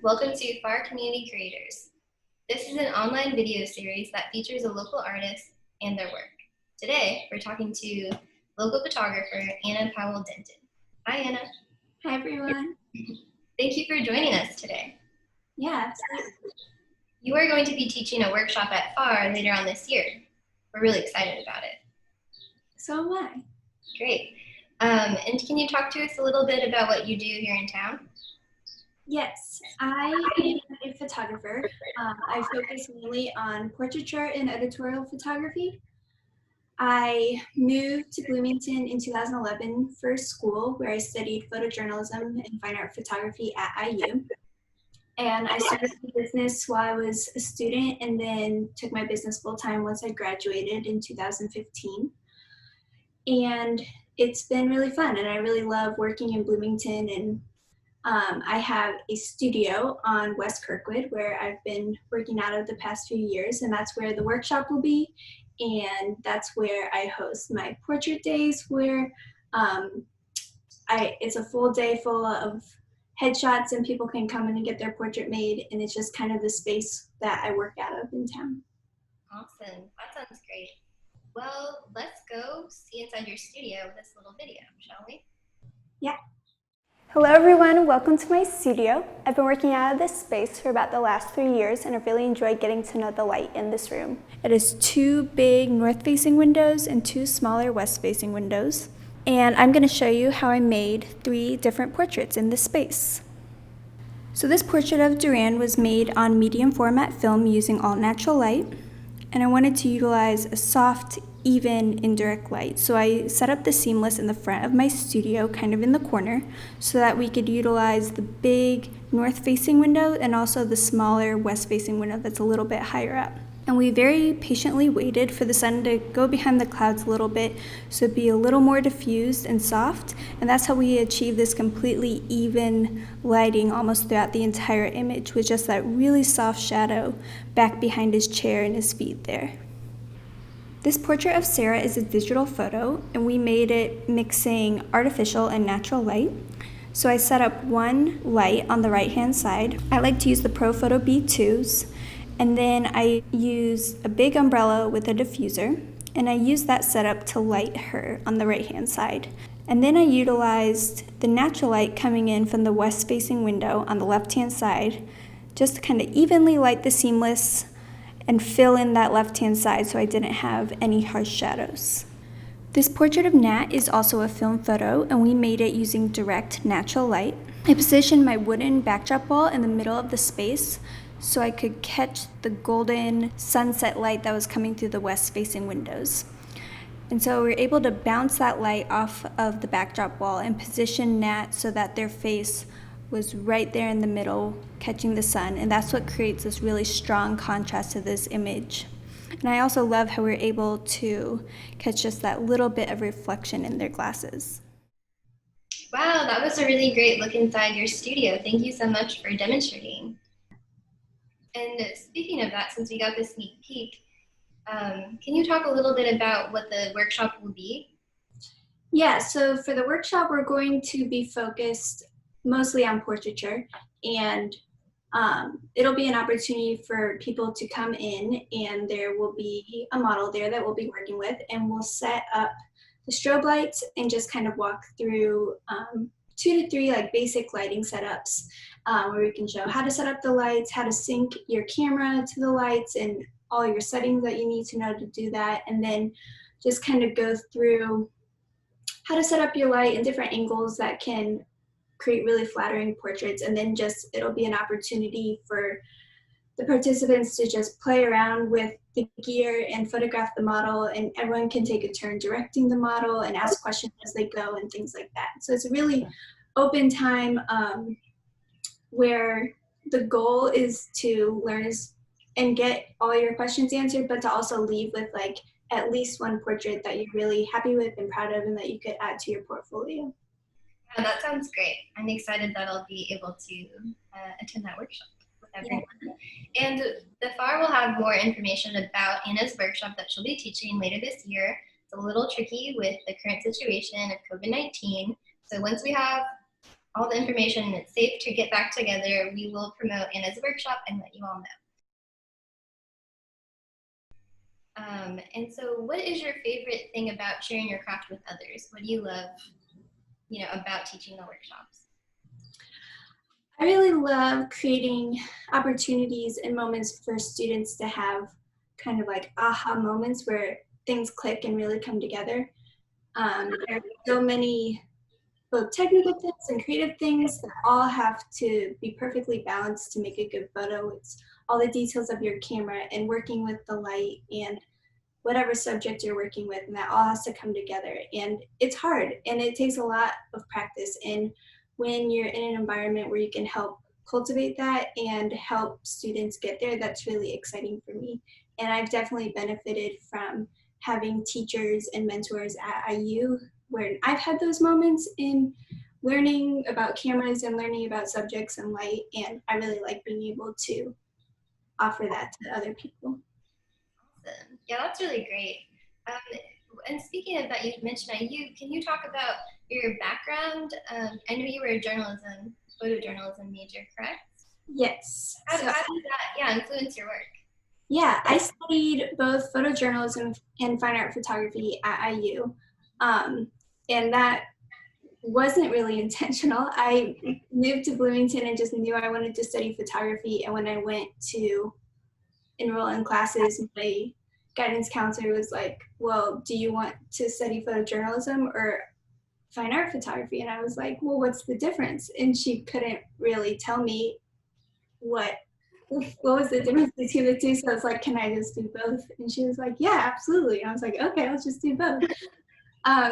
Welcome to FAR Community Creators. This is an online video series that features a local artist and their work. Today, we're talking to local photographer Anna Powell Denton. Hi, Anna. Hi, everyone. Thank you for joining us today. Yeah. You are going to be teaching a workshop at FAR later on this year. We're really excited about it. So am I. Great. And can you talk to us a little bit about what you do here in town? Yes, I am a photographer. I focus mainly on portraiture and editorial photography. I moved to Bloomington in 2011 for school, where I studied photojournalism and fine art photography at IU. And I started the business while I was a student and then took my business full-time once I graduated in 2015. And it's been really fun, and I really love working in Bloomington. And I have a studio on West Kirkwood where I've been working out of the past few years, and that's where the workshop will be. And that's where I host my portrait days, where it's a full day full of headshots and people can come in and get their portrait made, and it's just kind of the space that I work out of in town. Awesome, that sounds great. Well, let's go see inside your studio with this little video, shall we? Yeah. Hello everyone, welcome to my studio. I've been working out of this space for about the last 3 years and I've really enjoyed getting to know the light in this room. It has 2 big north-facing windows and 2 smaller west-facing windows. And I'm going to show you how I made 3 different portraits in this space. So this portrait of Duran was made on medium format film using all natural light. And I wanted to utilize a soft, even, indirect light. So I set up the seamless in the front of my studio, kind of in the corner, so that we could utilize the big north-facing window and also the smaller west-facing window that's a little bit higher up. And we very patiently waited for the sun to go behind the clouds a little bit so it'd be a little more diffused and soft. And that's how we achieved this completely even lighting almost throughout the entire image, with just that really soft shadow back behind his chair and his feet there. This portrait of Sarah is a digital photo, and we made it mixing artificial and natural light. So I set up one light on the right-hand side. I like to use the ProPhoto B2s, and then I use a big umbrella with a diffuser, and I use that setup to light her on the right-hand side. And then I utilized the natural light coming in from the west-facing window on the left-hand side, just to kind of evenly light the seamless and fill in that left-hand side so I didn't have any harsh shadows. This portrait of Nat is also a film photo, and we made it using direct natural light. I positioned my wooden backdrop wall in the middle of the space so I could catch the golden sunset light that was coming through the west-facing windows. And so we were able to bounce that light off of the backdrop wall and position Nat so that their face was right there in the middle, catching the sun, and that's what creates this really strong contrast to this image. And I also love how we were able to catch just that little bit of reflection in their glasses. Wow, that was a really great look inside your studio. Thank you so much for demonstrating. And speaking of that, since we got this sneak peek, can you talk a little bit about what the workshop will be? Yeah, so for the workshop, we're going to be focused mostly on portraiture, and it'll be an opportunity for people to come in, and there will be a model there that we'll be working with, and we'll set up the strobe lights and just kind of walk through 2 to 3 like basic lighting setups where we can show how to set up the lights, how to sync your camera to the lights, and all your settings that you need to know to do that, and then just kind of go through how to set up your light in different angles that can create really flattering portraits. And then it'll be an opportunity for the participants to just play around with the gear and photograph the model, and everyone can take a turn directing the model and ask questions as they go and things like that. So it's a really open time where the goal is to learn and get all your questions answered, but to also leave with like at least one portrait that you're really happy with and proud of and that you could add to your portfolio. Oh, that sounds great. I'm excited that I'll be able to attend that workshop with everyone. Yeah. And the FAR will have more information about Anna's workshop that she'll be teaching later this year. It's a little tricky with the current situation of COVID-19. So once we have all the information and it's safe to get back together, we will promote Anna's workshop and let you all know. And so what is your favorite thing about sharing your craft with others? What do you love, about teaching the workshops? I really love creating opportunities and moments for students to have kind of like aha moments where things click and really come together. There are so many both technical things and creative things that all have to be perfectly balanced to make a good photo. It's all the details of your camera and working with the light and whatever subject you're working with, and that all has to come together. And it's hard and it takes a lot of practice. And when you're in an environment where you can help cultivate that and help students get there, that's really exciting for me. And I've definitely benefited from having teachers and mentors at IU where I've had those moments in learning about cameras and learning about subjects and light. And I really like being able to offer that to other people. Awesome. Yeah, that's really great. And speaking of that, you mentioned IU. Can you talk about your background? I know you were a photojournalism major, correct? Yes. How did that influence your work? Yeah, I studied both photojournalism and fine art photography at IU. And that wasn't really intentional. I moved to Bloomington and just knew I wanted to study photography. And when I went to enroll in classes, my guidance counselor was like, well, do you want to study photojournalism or fine art photography? And I was like, well, what's the difference? And she couldn't really tell me what was the difference between the two. So I was like, can I just do both? And she was like, yeah, absolutely. And I was like, okay, let's just do both.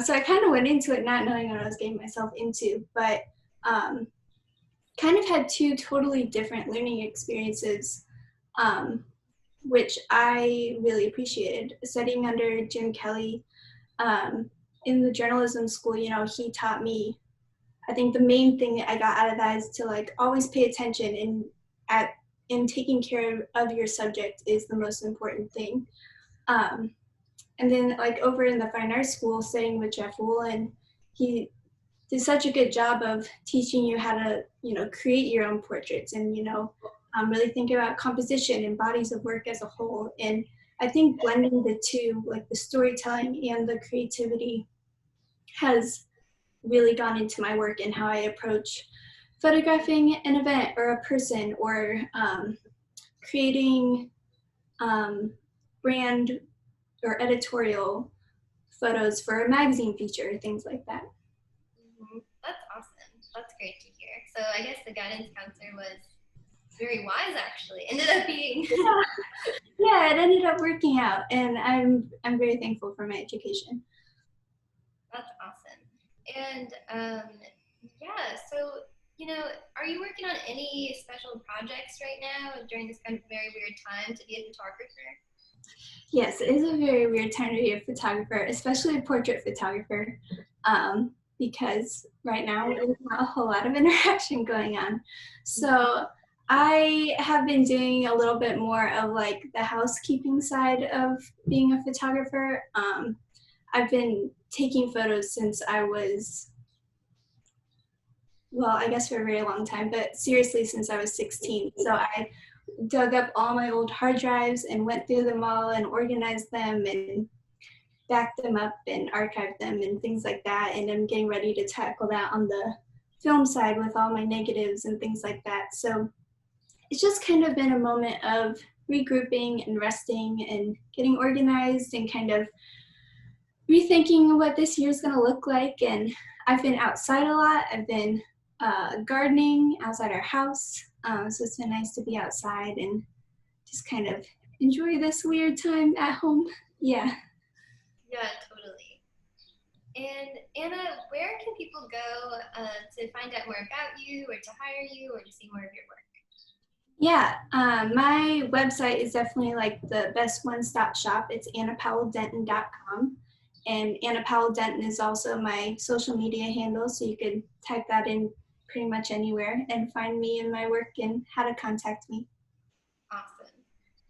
So I kind of went into it not knowing what I was getting myself into, but kind of had two totally different learning experiences, which I really appreciated. Studying under Jim Kelly in the journalism school, he taught me, I think the main thing that I got out of that is to like always pay attention and taking care of your subject is the most important thing. And then like over in the fine arts school, studying with Jeff Woolen, he did such a good job of teaching you how to, create your own portraits and, really think about composition and bodies of work as a whole. And I think blending the two, like the storytelling and the creativity, has really gone into my work and how I approach photographing an event or a person or creating brand or editorial photos for a magazine feature, things like that. Mm-hmm. That's awesome. That's great to hear. So I guess the guidance counselor was very wise, actually. Ended up being. Yeah, it ended up working out, and I'm very thankful for my education. That's awesome. And so are you working on any special projects right now during this kind of very weird time to be a photographer? Yes, it is a very weird time to be a photographer, especially a portrait photographer, because right now there's not a whole lot of interaction going on. So I have been doing a little bit more of like the housekeeping side of being a photographer. I've been taking photos since I was, well, I guess for a very long time, but seriously since I was 16. So I dug up all my old hard drives and went through them all and organized them and backed them up and archived them and things like that. And I'm getting ready to tackle that on the film side with all my negatives and things like that. So it's just kind of been a moment of regrouping and resting and getting organized and kind of rethinking what this year's going to look like. And I've been outside a lot. I've been gardening outside our house. So it's been nice to be outside and just kind of enjoy this weird time at home. Yeah. Yeah, totally. And Anna, where can people go to find out more about you or to hire you or to see more of your work? Yeah, my website is definitely like the best one-stop shop. It's annapowelldenton.com. And Anna Powell Denton is also my social media handle, so you could type that in pretty much anywhere and find me and my work and how to contact me. Awesome.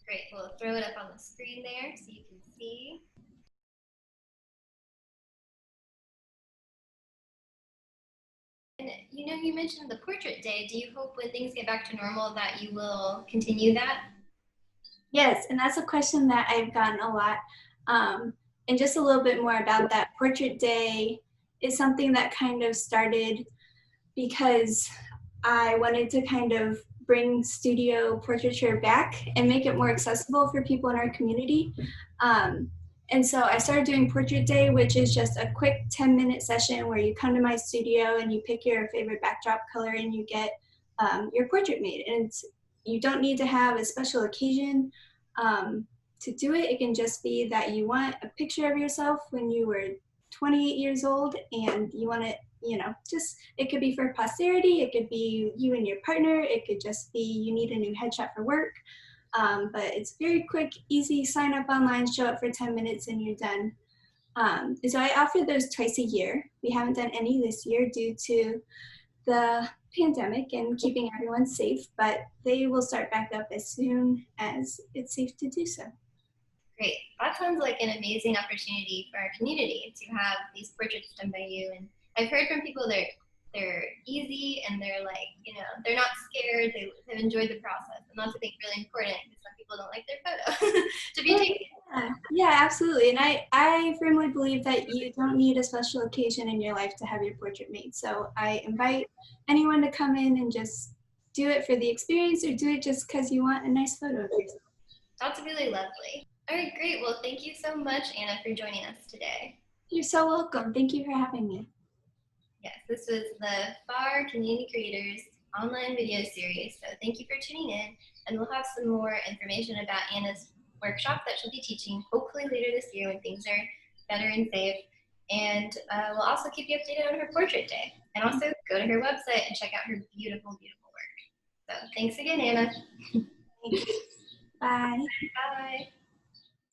Great. We'll throw it up on the screen there so you can see. And you mentioned the portrait day. Do you hope when things get back to normal that you will continue that? Yes, and that's a question that I've gotten a lot. And just a little bit more about that. Portrait Day is something that kind of started because I wanted to kind of bring studio portraiture back and make it more accessible for people in our community. And so I started doing Portrait Day, which is just a quick 10-minute session where you come to my studio and you pick your favorite backdrop color and you get your portrait made. And you don't need to have a special occasion to do it. It can just be that you want a picture of yourself when you were 28 years old and you want it, just, it could be for posterity, it could be you and your partner, it could just be you need a new headshot for work. But it's very quick, easy, sign up online, show up for 10 minutes and you're done. And so I offer those twice a year. We haven't done any this year due to the pandemic and keeping everyone safe, but they will start back up as soon as it's safe to do so. Great. That sounds like an amazing opportunity for our community to have these portraits done by you. And I've heard from people they're easy and they're like, they're not scared. They've enjoyed the process. And that's, I think, really important because some people don't like their photo to be taken. Yeah, absolutely. And I firmly believe that you don't need a special occasion in your life to have your portrait made. So I invite anyone to come in and just do it for the experience or do it just because you want a nice photo of yourself. That's really lovely. All right, great. Well, thank you so much, Anna, for joining us today. You're so welcome. Thank you for having me. Yes, this was the FAR Community Creators online video series. So thank you for tuning in. And we'll have some more information about Anna's workshop that she'll be teaching hopefully later this year when things are better and safe. And we'll also keep you updated on her portrait day. And also go to her website and check out her beautiful, beautiful work. So thanks again, Anna. Bye. Bye.